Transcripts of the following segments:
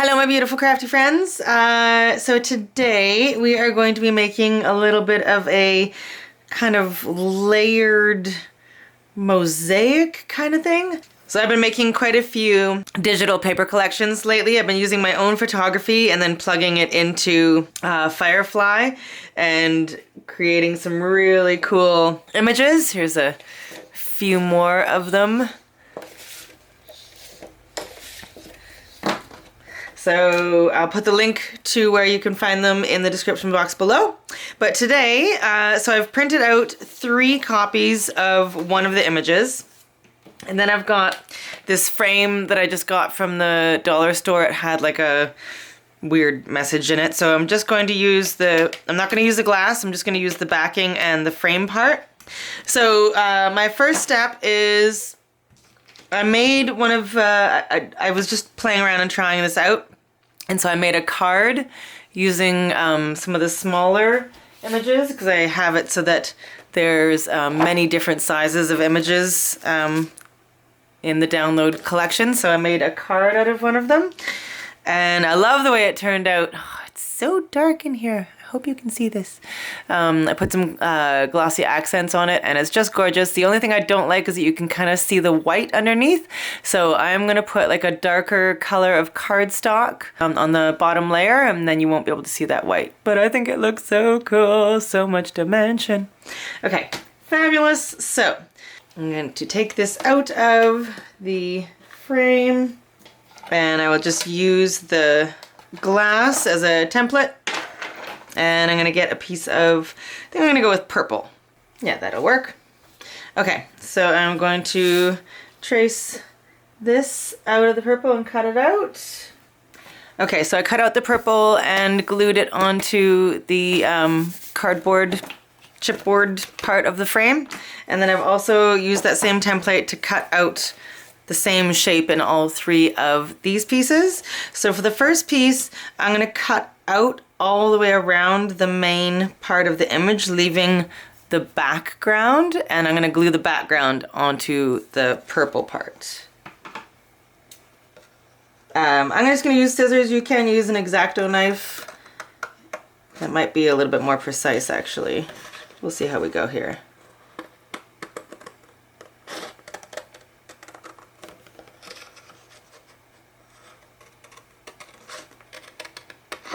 Hello my beautiful crafty friends. So today we are going to be making a little bit of a kind of layered mosaic kind of thing. So I've been making quite a few digital paper collections lately. I've been using my own photography and then plugging it into Firefly and creating some really cool images. Here's a few more of them. So I'll put the link to where you can find them in the description box below. But today, so I've printed out 3 copies of one of the images. And then I've got this frame that I just got from the dollar store. It had like a weird message in it. So I'm just going to use I'm not going to use the glass. I'm just going to use the backing and the frame part. So my first step is I made one of, I was just playing around and trying this out. And so I made a card using some of the smaller images because I have it so that there's many different sizes of images in the download collection. So I made a card out of one of them. And I love the way it turned out. Oh, it's so dark in here. I hope you can see this. I put some glossy accents on it and it's just gorgeous. The only thing I don't like is that you can kind of see the white underneath. So I'm going to put like a darker color of cardstock on the bottom layer and then you won't be able to see that white. But I think it looks so cool. So much dimension. Okay, fabulous. So I'm going to take this out of the frame and I will just use the glass as a template. And I'm gonna get a piece of, I think I'm gonna go with purple. Yeah, that'll work. Okay, so I'm going to trace this out of the purple and cut it out. Okay, so I cut out the purple and glued it onto the cardboard, chipboard part of the frame. And then I've also used that same template to cut out the same shape in all 3 of these pieces. So for the first piece, I'm gonna cut out all the way around the main part of the image, leaving the background, and I'm gonna glue the background onto the purple part. I'm just gonna use scissors. You can use an X-Acto knife. That might be a little bit more precise actually. We'll see how we go here.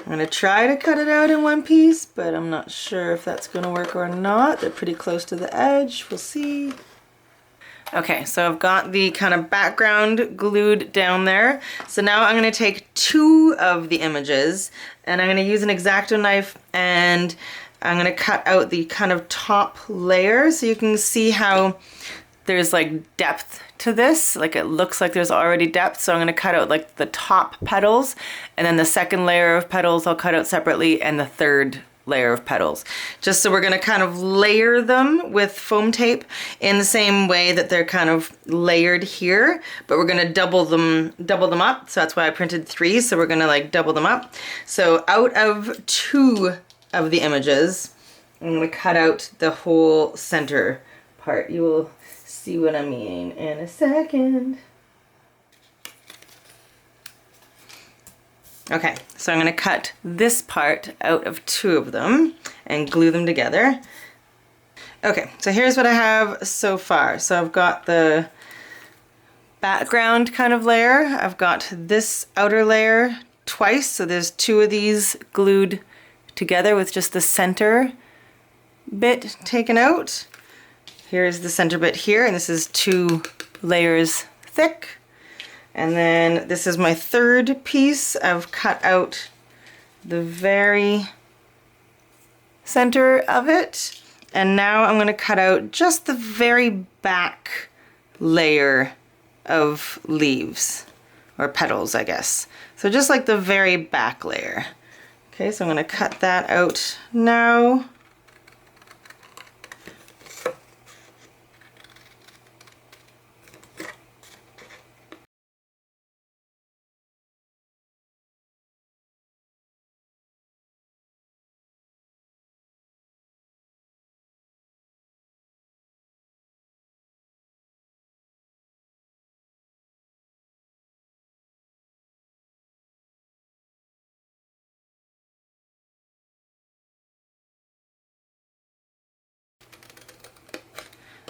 I'm gonna try to cut it out in one piece, but I'm not sure if that's gonna work or not. They're pretty close to the edge, we'll see. Okay, so I've got the kind of background glued down there. So now I'm gonna take 2 of the images and I'm gonna use an X-Acto knife and I'm gonna cut out the kind of top layer so you can see how there's like depth to this. Like it looks like there's already depth. So I'm gonna cut out like the top petals and then the second layer of petals I'll cut out separately and the third layer of petals. Just so we're gonna kind of layer them with foam tape in the same way that they're kind of layered here, but we're gonna double them up. So that's why I printed 3. So we're gonna like double them up. So out of 2 of the images, I'm gonna cut out the whole center part. You will see what I mean in a second. Okay, so I'm going to cut this part out of 2 of them and glue them together. Okay, so here's what I have so far. So I've got the background kind of layer. I've got this outer layer twice, so there's 2 of these glued together with just the center bit taken out. Here's the center bit here, and this is 2 layers thick. And then this is my 3rd piece. I've cut out the very center of it. And now I'm going to cut out just the very back layer of leaves, or petals, I guess. So just like the very back layer. Okay, so I'm going to cut that out now.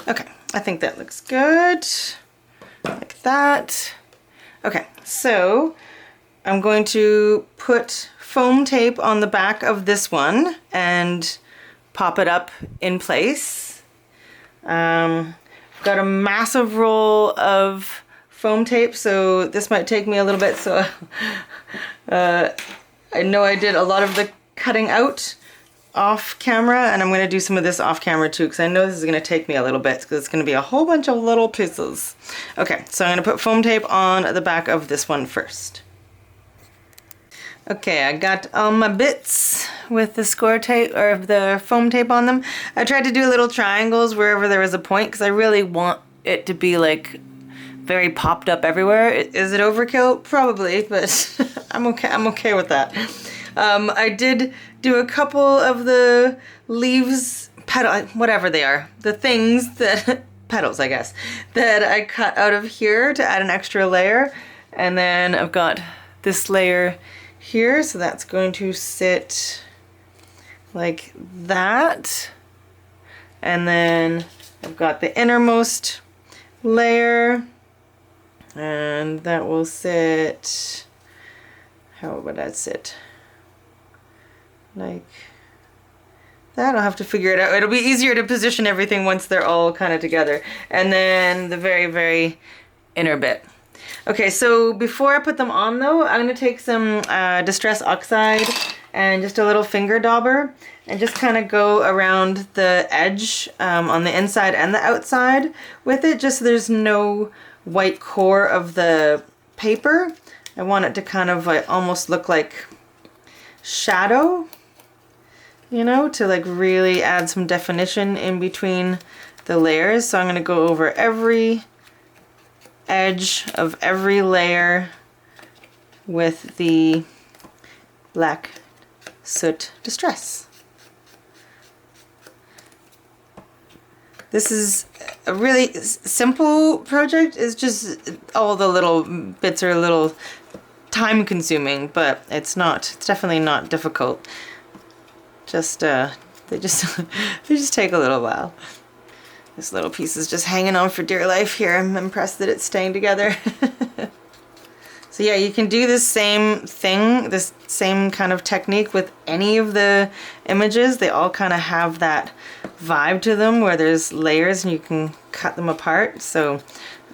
Okay, I think that looks good, like that. Okay, so I'm going to put foam tape on the back of this one and pop it up in place. I've got a massive roll of foam tape, so this might take me a little bit, so I know I did a lot of the cutting out off camera, and I'm going to do some of this off camera too, because I know this is going to take me a little bit, because it's going to be a whole bunch of little pieces. Okay, so I'm going to put foam tape on the back of this one first. Okay, I got all my bits with the score tape, or the foam tape on them. I tried to do little triangles wherever there was a point, because I really want it to be like very popped up everywhere. Is it overkill? Probably, but I'm okay with that. I did do a couple of the leaves, petal, whatever they are, the things that, petals I guess, that I cut out of here to add an extra layer. And then I've got this layer here, so that's going to sit like that. And then I've got the innermost layer, and that will sit, how would that sit? Like that. I'll have to figure it out. It'll be easier to position everything once they're all kind of together. And then the very, very inner bit. Okay, so before I put them on though, I'm going to take some Distress Oxide and just a little finger dauber and just kind of go around the edge on the inside and the outside with it, just so there's no white core of the paper. I want it to kind of like almost look like shadow, you know, to like really add some definition in between the layers. So I'm going to go over every edge of every layer with the black soot distress. This is a really simple project. It's just all the little bits are a little time consuming, but it's definitely not difficult. Just they just take a little while. This little piece is just hanging on for dear life here. I'm impressed that it's staying together. So yeah, you can do this same thing, this same kind of technique with any of the images. They all kind of have that vibe to them where there's layers and you can cut them apart. So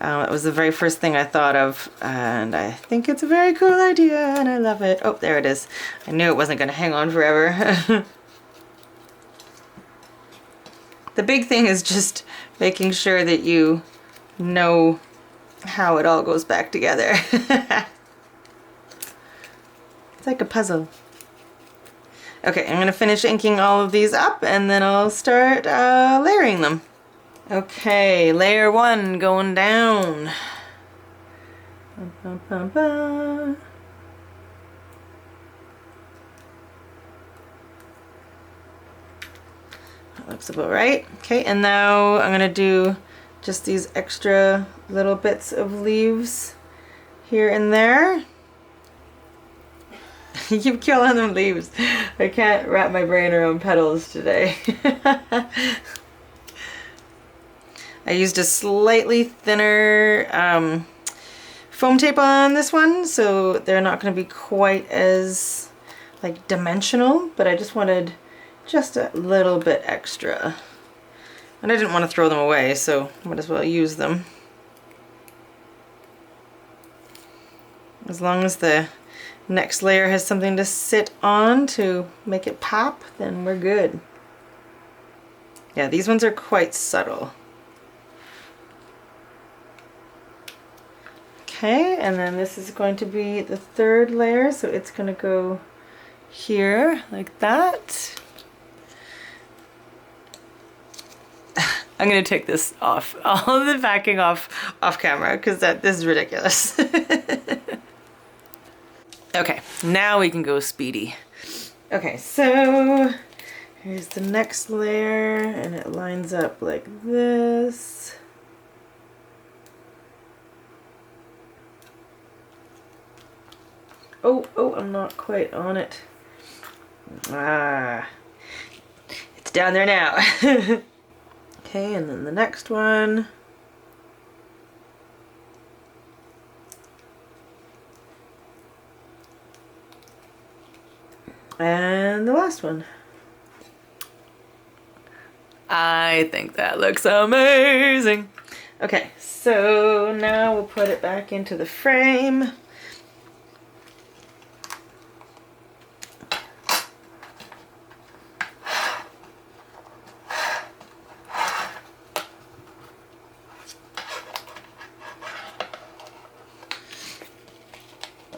it was the very first thing I thought of, and I think it's a very cool idea and I love it. Oh, there it is. I knew it wasn't going to hang on forever. The big thing is just making sure that you know how it all goes back together. It's like a puzzle. Okay, I'm going to finish inking all of these up and then I'll start layering them. Okay, layer 1 going down. Bum, bum, bum, bum. That looks about right. Okay, and now I'm going to do just these extra little bits of leaves here and there. You keep killing them leaves. I can't wrap my brain around petals today. I used a slightly thinner foam tape on this one, so they're not going to be quite as like dimensional, but I just wanted just a little bit extra. And I didn't want to throw them away, so I might as well use them. As long as the next layer has something to sit on to make it pop, then we're good. Yeah, these ones are quite subtle. Okay, and then this is going to be the third layer, so it's going to go here like that. I'm going to take this off, all of the backing off camera, because this is ridiculous. Okay, now we can go speedy. Okay, so here's the next layer, and it lines up like this. Oh, I'm not quite on it. Ah, it's down there now. Okay, Okay, and then the next one. And the last one. I think that looks amazing. Okay, so now we'll put it back into the frame.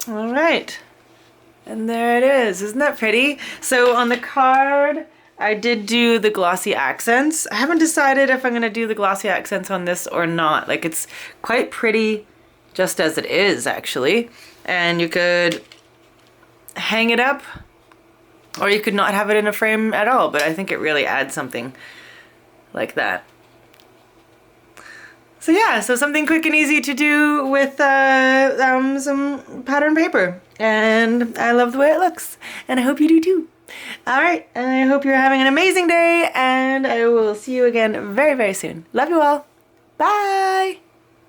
All right, and there it is. Isn't that pretty? So on the card, I did do the glossy accents. I haven't decided if I'm gonna do the glossy accents on this or not. Like, it's quite pretty just as it is, actually. And you could hang it up, or you could not have it in a frame at all, but I think it really adds something like that. So yeah, so something quick and easy to do with some pattern paper. And I love the way it looks, and I hope you do too. All right, and I hope you're having an amazing day, and I will see you again very, very soon. Love you all. Bye.